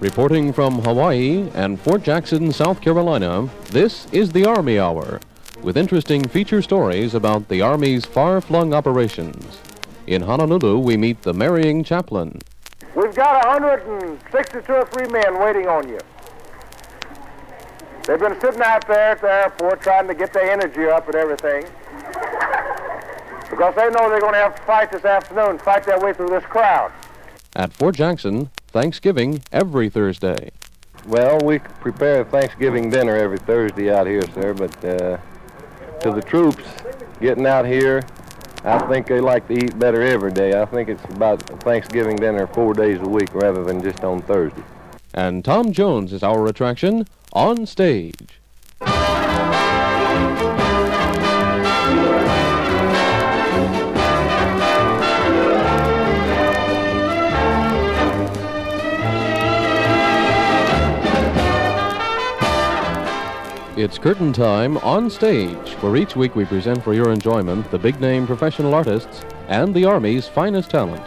Reporting from Hawaii and Fort Jackson, South Carolina, this is the Army Hour, with interesting feature stories about the Army's far-flung operations. In Honolulu, we meet the marrying Chaplin. We've got 162 or 3 men waiting on you. They've been sitting out there at the airport trying to get their energy up and everything, because they know they're going to have to fight this afternoon, fight their way through this crowd. At Fort Jackson, Thanksgiving every Thursday. Well, we prepare Thanksgiving dinner every Thursday out here, sir, but to the troops getting out here, I think they like to eat better every day. I think it's about Thanksgiving dinner 4 days a week rather than just on Thursday. And Tom Jones is our attraction on stage. It's curtain time on stage, where each week we present for your enjoyment the big-name professional artists and the Army's finest talent.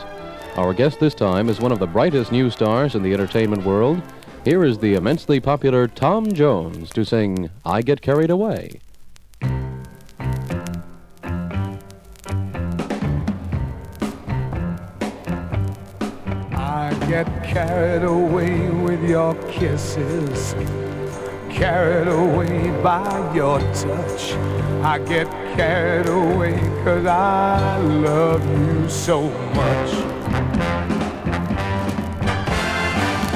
Our guest this time is one of the brightest new stars in the entertainment world. Here is the immensely popular Tom Jones to sing I Get Carried Away. I get carried away with your kisses, carried away by your touch. I get carried away 'cause I love you so much.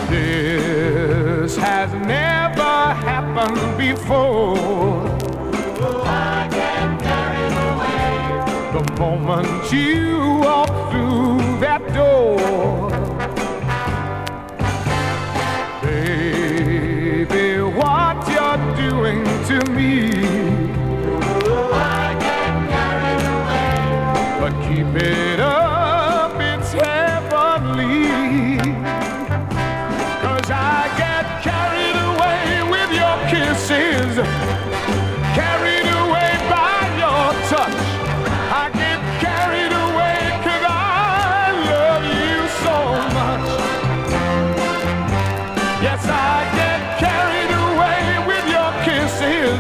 This has never happened before. I get carried away the moment you walk through that door. Baby, what you're doing to me, I get carried away, but keep it up, it's heavenly. 'Cause I get carried away with your kisses, carried away by your touch. I get carried away 'cause I love you so much. Yes, I get carried away with your kisses,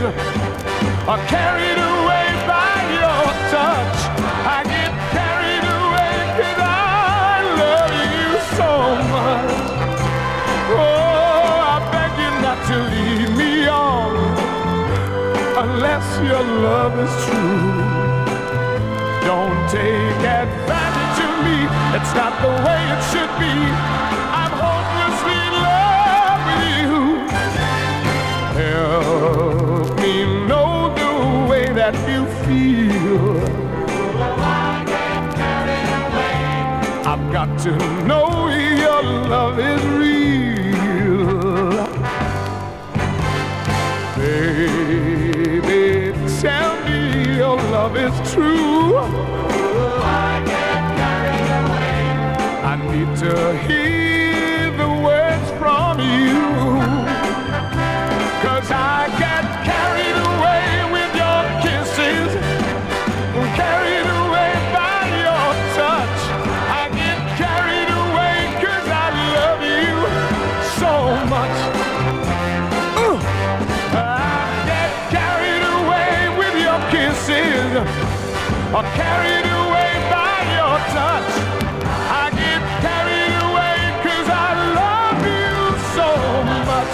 carried away by your touch. I get carried away 'cause I love you so much. Oh, I beg you not to lead me on unless your love is true. Don't take advantage of me, it's not the way it should be. I'm hopelessly in love with you. Help me know the way that you feel. I get carried away. I've got to know your love is real. Baby, tell me your love is true. I get carried away. I need to hear the words from you. 'Cause I get carried away with your kisses, carried away by your touch. I get carried away 'cause I love you so much. I get carried away with your kisses, carried away by your touch. I get carried away 'cause I love you so much.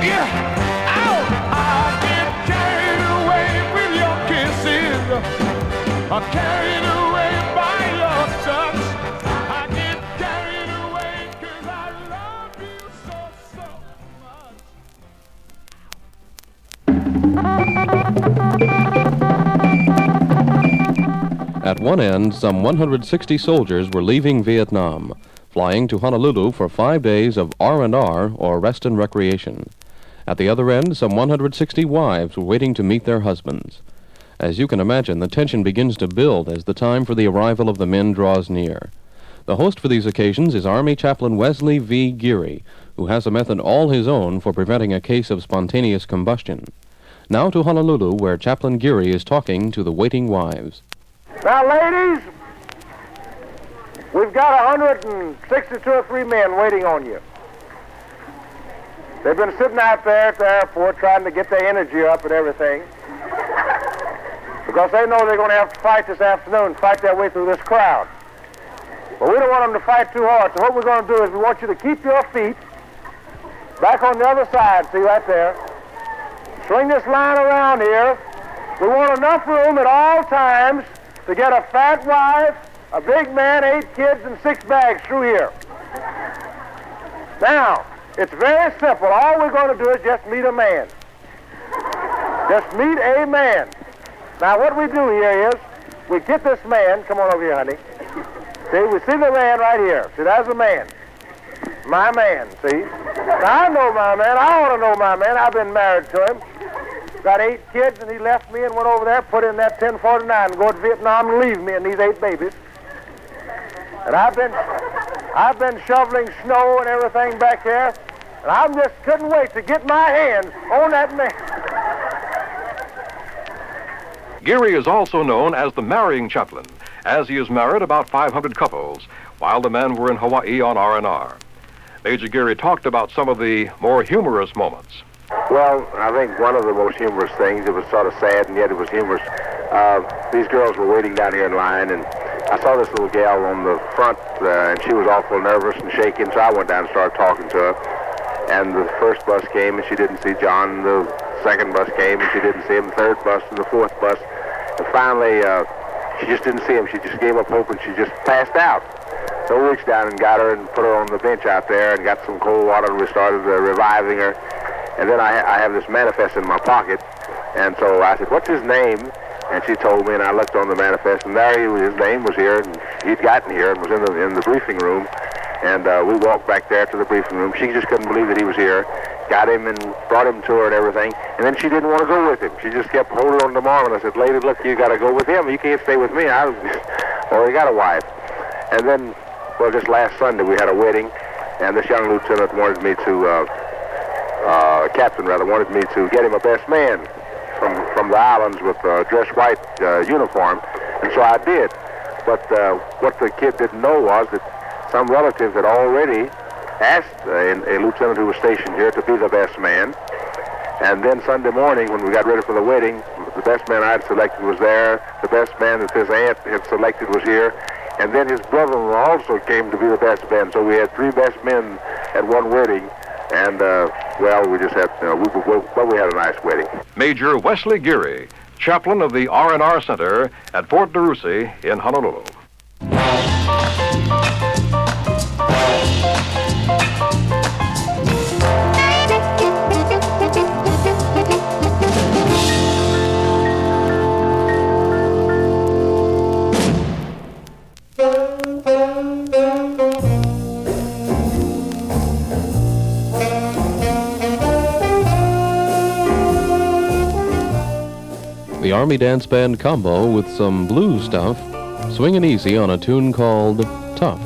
Yeah. Ow! I get carried away with your kisses, carried away by your touch. I get carried away 'cause I love you so much. At one end, some 160 soldiers were leaving Vietnam, flying to Honolulu for 5 days of R&R, or rest and recreation. At the other end, some 160 wives were waiting to meet their husbands. As you can imagine, the tension begins to build as the time for the arrival of the men draws near. The host for these occasions is Army Chaplain Wesley V. Geary, who has a method all his own for preventing a case of spontaneous combustion. Now to Honolulu, where Chaplain Geary is talking to the waiting wives. Now, ladies, we've got 162 or 3 men waiting on you. They've been sitting out there at the airport trying to get their energy up and everything, because they know they're going to have to fight this afternoon, fight their way through this crowd. But we don't want them to fight too hard, so what we're going to do is we want you to keep your feet back on the other side, see right there. Swing this line around here. We want enough room at all times to get a fat wife, a big man, 8 kids, and 6 bags through here. Now, it's very simple. All we're going to do is just meet a man. Just meet a man. Now, what we do here is we get this man. Come on over here, honey. See, we see the man right here. See, that's the man. My man, see? Now, I know my man. I want to know my man. I've been married to him. Got 8 kids, and he left me and went over there, put in that 1049 and go to Vietnam and leave me and these 8 babies. And I've been shoveling snow and everything back there, and I just couldn't wait to get my hands on that man. Geary is also known as the marrying chaplain, as he has married about 500 couples, while the men were in Hawaii on R&R. Major Geary talked about some of the more humorous moments. Well, I think one of the most humorous things, it was sort of sad and yet it was humorous. These girls were waiting down here in line, and I saw this little gal on the front, and she was awful nervous and shaking, so I went down and started talking to her. And the first bus came, and she didn't see John. The second bus came, and she didn't see him. The third bus and the fourth bus. And finally, she just didn't see him. She just gave up hope, and she just passed out. So we reached down and got her and put her on the bench out there and got some cold water, and we started reviving her. And then I have this manifest in my pocket, and so I said, "What's his name?" And she told me, and I looked on the manifest, and there he was. His name was here, and he'd gotten here and was in the briefing room. And we walked back there to the briefing room. She just couldn't believe that he was here. Got him and brought him to her and everything. And then she didn't want to go with him. She just kept holding on to my arm. And I said, "Lady, look, you got to go with him. You can't stay with me. Well, he got a wife." And then, well, just last Sunday we had a wedding, and this young lieutenant wanted me to, captain rather, wanted me to get him a best man from the islands with a dress white uniform. And so I did. But what the kid didn't know was that some relatives had already asked a lieutenant who was stationed here to be the best man. And then Sunday morning, when we got ready for the wedding, the best man I had selected was there. The best man that his aunt had selected was here. And then his brother-in-law also came to be the best man. So we had 3 best men at one wedding. And, well, we just had, we had a nice wedding. Major Wesley Geary, chaplain of the R&R Center at Fort DeRussy in Honolulu. The Army Dance Band combo with some blues stuff, swinging easy on a tune called Tough.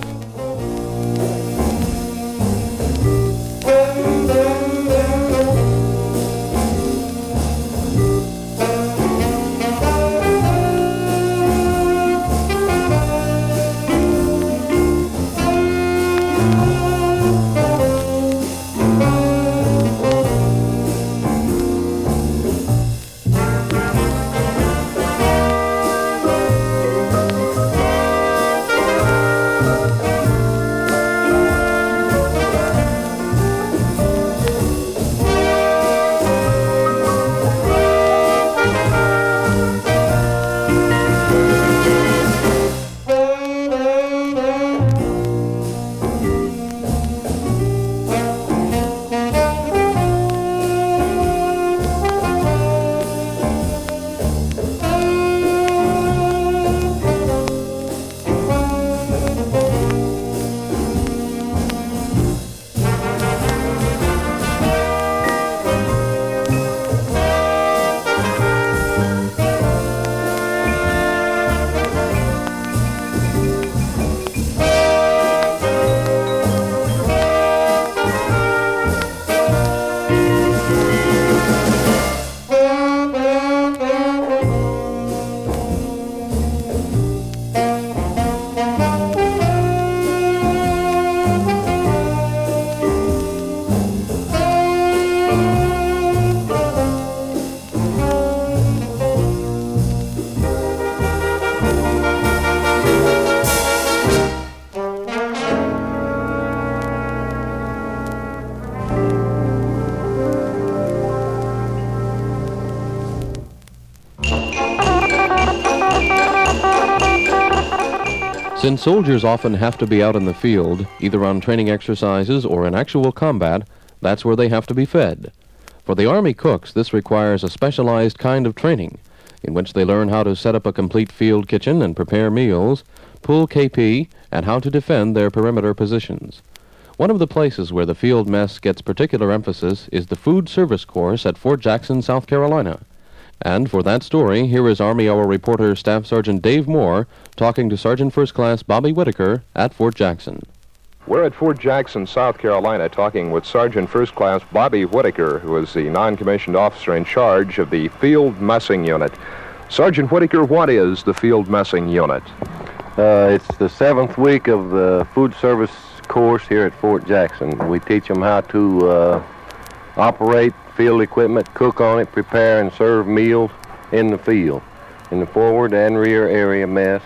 Since soldiers often have to be out in the field, either on training exercises or in actual combat, that's where they have to be fed. For the Army cooks, this requires a specialized kind of training, in which they learn how to set up a complete field kitchen and prepare meals, pull KP, and how to defend their perimeter positions. One of the places where the field mess gets particular emphasis is the food service course at Fort Jackson, South Carolina. And for that story, here is Army Hour reporter Staff Sergeant Dave Moore talking to Sergeant First Class Bobby Whitaker at Fort Jackson. We're at Fort Jackson, South Carolina, talking with Sergeant First Class Bobby Whitaker, who is the non-commissioned officer in charge of the Field Messing Unit. Sergeant Whitaker, what is the Field Messing Unit? It's the 7th week of the food service course here at Fort Jackson. We teach them how to operate field equipment, cook on it, prepare and serve meals in the field, in the forward and rear area mess.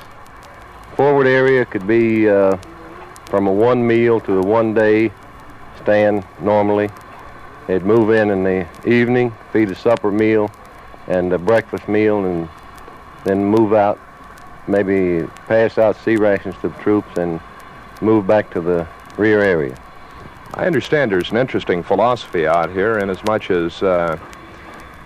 Forward area could be from a one meal to a one-day stand normally. They'd move in the evening, feed a supper meal and a breakfast meal, and then move out, maybe pass out C rations to the troops and move back to the rear area. I understand there's an interesting philosophy out here in as much as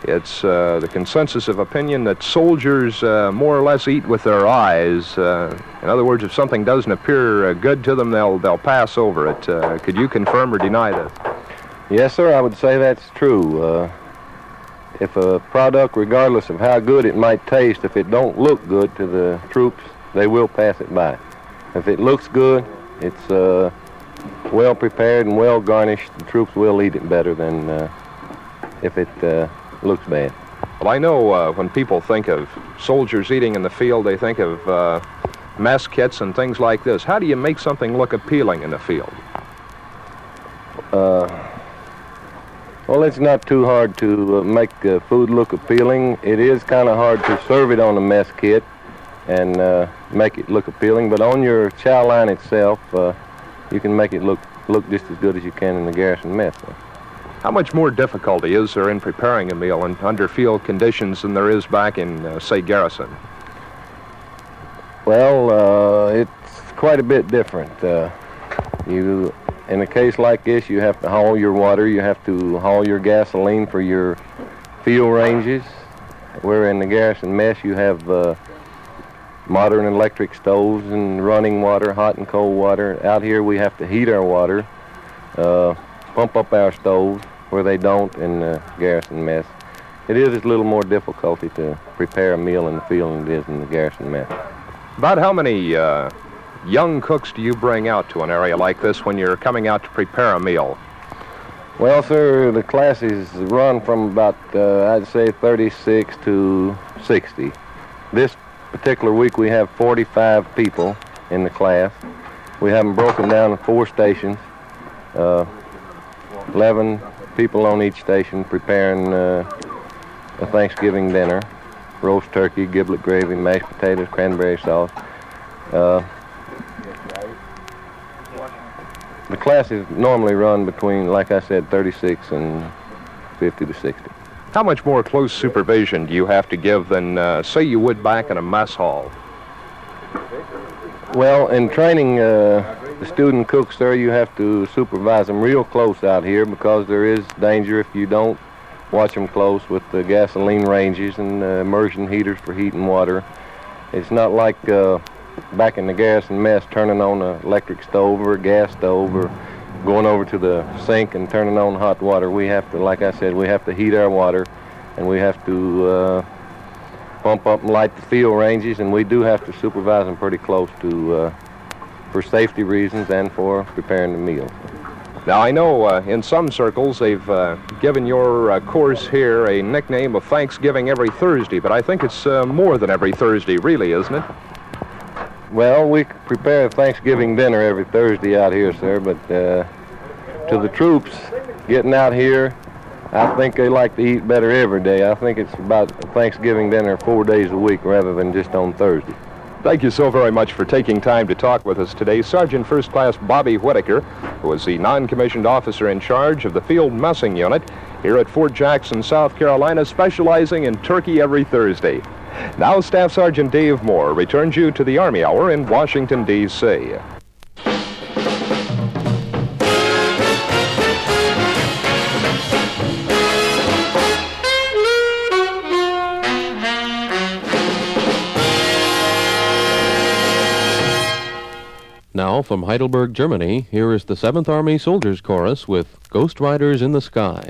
it's the consensus of opinion that soldiers more or less eat with their eyes. In other words, if something doesn't appear good to them, they'll pass over it. Could you confirm or deny this? Yes, sir, I would say that's true. If a product, regardless of how good it might taste, if it don't look good to the troops, they will pass it by. If it looks good, it's well prepared and well garnished, the troops will eat it better than if it looks bad. Well, I know when people think of soldiers eating in the field, they think of mess kits and things like this. How do you make something look appealing in the field? Well, it's not too hard to make food look appealing. It is kind of hard to serve it on a mess kit and make it look appealing, but on your chow line itself, you can make it look just as good as you can in the garrison mess. How much more difficulty is there in preparing a meal under field conditions than there is back in, say, garrison? Well, it's quite a bit different. In a case like this, you have to haul your water, you have to haul your gasoline for your field ranges. Where in the garrison mess, you have modern electric stoves and running water, hot and cold water. Out here, we have to heat our water, pump up our stoves where they don't in the garrison mess. It is a little more difficulty to prepare a meal in the field than it is in the garrison mess. About how many young cooks do you bring out to an area like this when you're coming out to prepare a meal? Well, sir, the classes run from about, I'd say, 36 to 60. This particular week we have 45 people in the class. We have them broken down in 4 stations, 11 people on each station preparing a Thanksgiving dinner, roast turkey, giblet gravy, mashed potatoes, cranberry sauce. The classes normally run between, like I said, 36 and 50 to 60. How much more close supervision do you have to give than, say, you would back in a mess hall? Well, in training the student cooks, sir, you have to supervise them real close out here because there is danger if you don't watch them close with the gasoline ranges and immersion heaters for heating water. It's not like back in the garrison mess turning on an electric stove or a gas stove or going over to the sink and turning on hot water. We have to, like I said, we have to heat our water and we have to pump up and light the field ranges, and we do have to supervise them pretty close to for safety reasons and for preparing the meals. Now, I know in some circles they've given your course here a nickname of Thanksgiving every Thursday, but I think it's more than every Thursday, really, isn't it? Well, we prepare a Thanksgiving dinner every Thursday out here, sir, but to the troops getting out here, I think they like to eat better every day. I think it's about a Thanksgiving dinner 4 days a week rather than just on Thursday. Thank you so very much for taking time to talk with us today. Sergeant First Class Bobby Whitaker, who is the non-commissioned officer in charge of the Field Messing Unit here at Fort Jackson, South Carolina, specializing in turkey every Thursday. Now Staff Sergeant Dave Moore returns you to the Army Hour in Washington, D.C. Now, from Heidelberg, Germany, here is the 7th Army Soldiers Chorus with Ghost Riders in the Sky.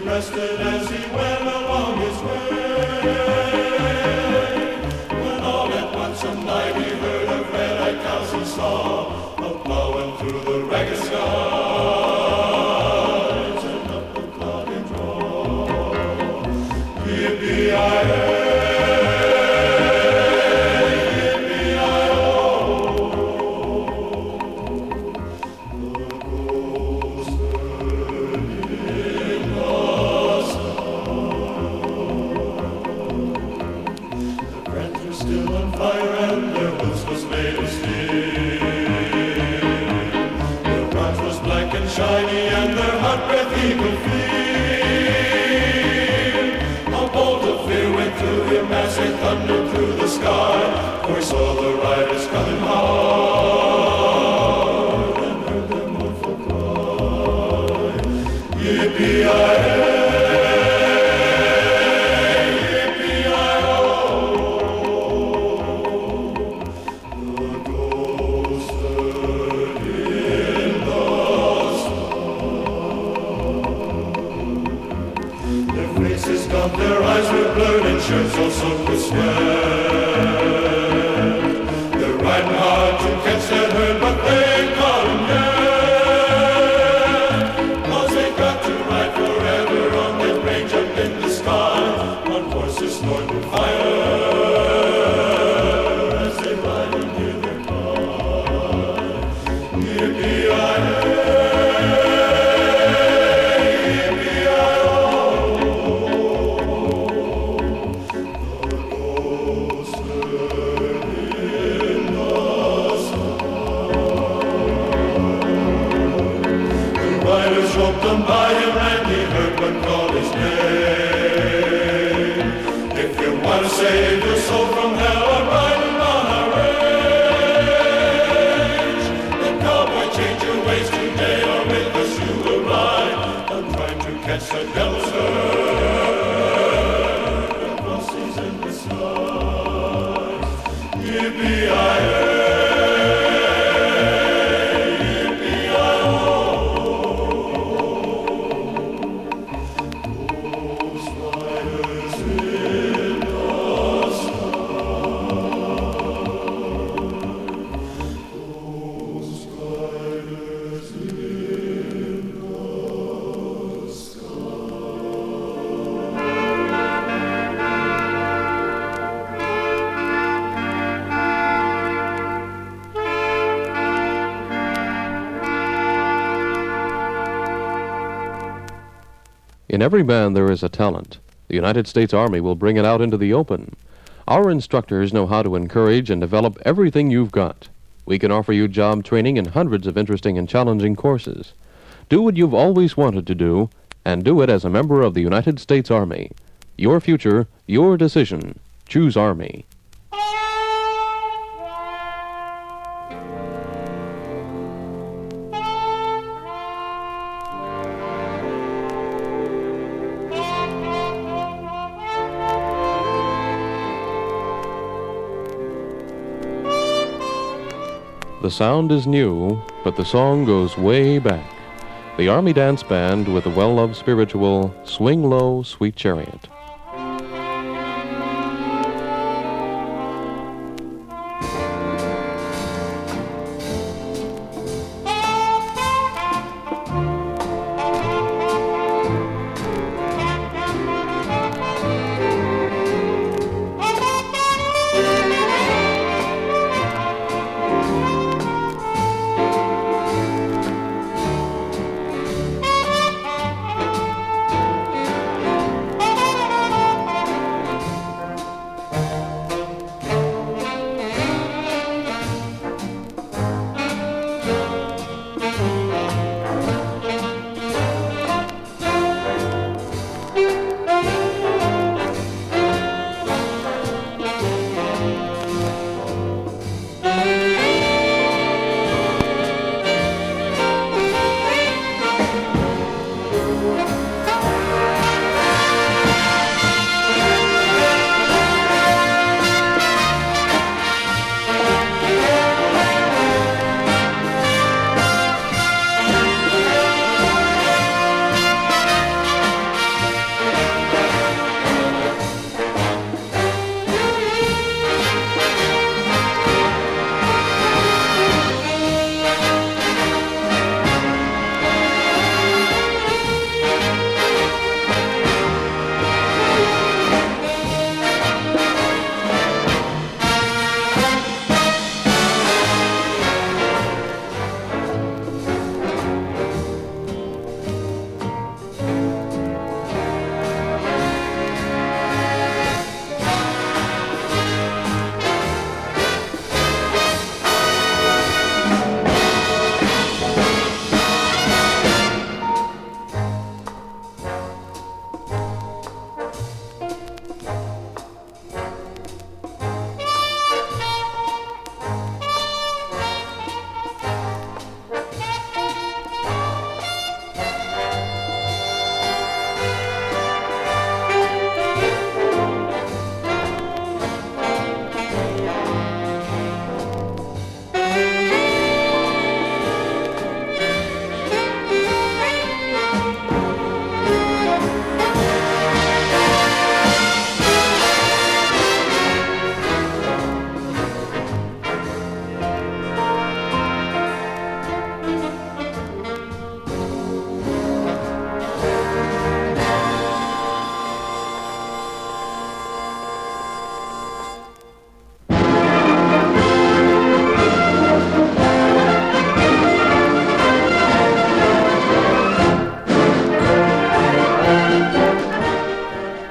Rested as he went along his way, when all at once one night he heard of red-eyed cows he saw, a-plowing through the ragged skies, and up the cloudy draw. Yippee-yi-yi! Shiny and their hot breath he could feel. A bolt of fear went through him as they thundered through the sky, for he saw the riders coming hard and heard their mournful cry. Yippee-yi-yi! Their eyes were blurred and shirts all soaked with sweat. They're riding hard to catch that herd, but they ain't caught 'em yet. 'Cause they got to ride forever on that range up in the sky, on horses snorting fire as they ride and hear their cry. Yippee-yi-yi! Them by him and he heard one call his name. If you want to save your soul from hell, I'm riding on a range. The cowboy, change your ways today, or with us you will ride. I'm trying to catch the devil's herd across these endless skies. Yippee-yi-yi! In every man there is a talent. The United States Army will bring it out into the open. Our instructors know how to encourage and develop everything you've got. We can offer you job training in hundreds of interesting and challenging courses. Do what you've always wanted to do, and do it as a member of the United States Army. Your future, your decision. Choose Army. The sound is new, but the song goes way back. The Army Dance Band with the well-loved spiritual Swing Low, Sweet Chariot.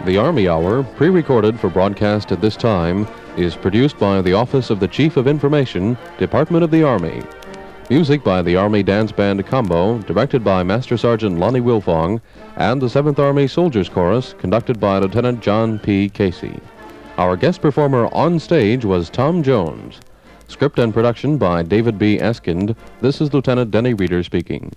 The Army Hour, pre-recorded for broadcast at this time, is produced by the Office of the Chief of Information, Department of the Army. Music by the Army Dance Band Combo, directed by Master Sergeant Lonnie Wilfong, and the 7th Army Soldiers Chorus, conducted by Lieutenant John P. Casey. Our guest performer on stage was Tom Jones. Script and production by David B. Eskind. This is Lieutenant Denny Reeder speaking.